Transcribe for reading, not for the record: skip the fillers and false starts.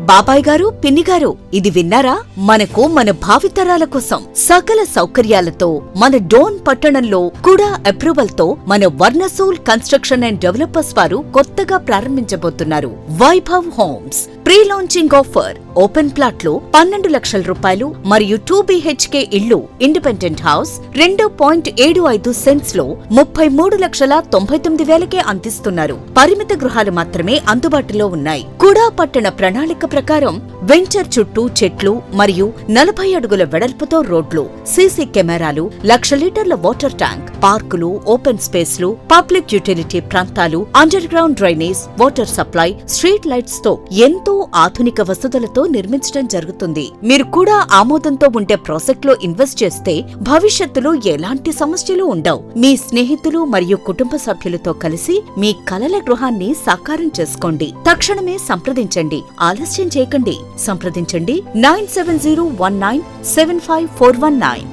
బాబాయ్ గారు, పిన్ని గారు, ఇది విన్నారా? మనకు మన భావితరాల కోసం సకల సౌకర్యాలతో మన డోన్ పట్టణంలో కూడా అప్రూవల్ తో మన వర్ణసూల్ కన్స్ట్రక్షన్ అండ్ డెవలపర్స్ వారు కొత్తగా ప్రారంభించబోతున్నారు Vaibhav homes. Pre launching offer. Open plot లో 12 లక్షల రూపాయలు మరియు 2 BHK ఇళ్లు ఇండిపెండెంట్ హౌస్ 2.75 సెంట్స్ లో 33,99,000కే అందిస్తున్నారు. పరిమిత గృహాలు మాత్రమే అందుబాటులో ఉన్నాయి. కుడా పట్టణ ప్రణాళిక ప్రకారం వెంచర్ చుట్టూ చెట్లు మరియు 40 అడుగుల వెడల్పుతో రోడ్లు, సీసీ కెమెరాలు, 1,00,000 లీటర్ల వాటర్ ట్యాంక్, పార్కులు, ఓపెన్ స్పేస్లు, పబ్లిక్ యూటిలిటీ ప్రాంతాలు, under ground drainage, water supply, street lights తో ఎంతో ఆధునిక వసతులతో నిర్మించడం జరుగుతుంది. మీరు కూడా ఆమోదంతో ఉండే ప్రాజెక్ట్ లో ఇన్వెస్ట్ చేస్తే భవిష్యత్తులో ఎలాంటి సమస్యలు ఉండవు. మీ స్నేహితులు మరియు కుటుంబ సభ్యులతో కలిసి మీ కలల గృహాన్ని సాకారం చేసుకోండి. తక్షణమే సంప్రదించండి. ఆలస్యం చేయకండి. సంప్రదించండి 9701975419.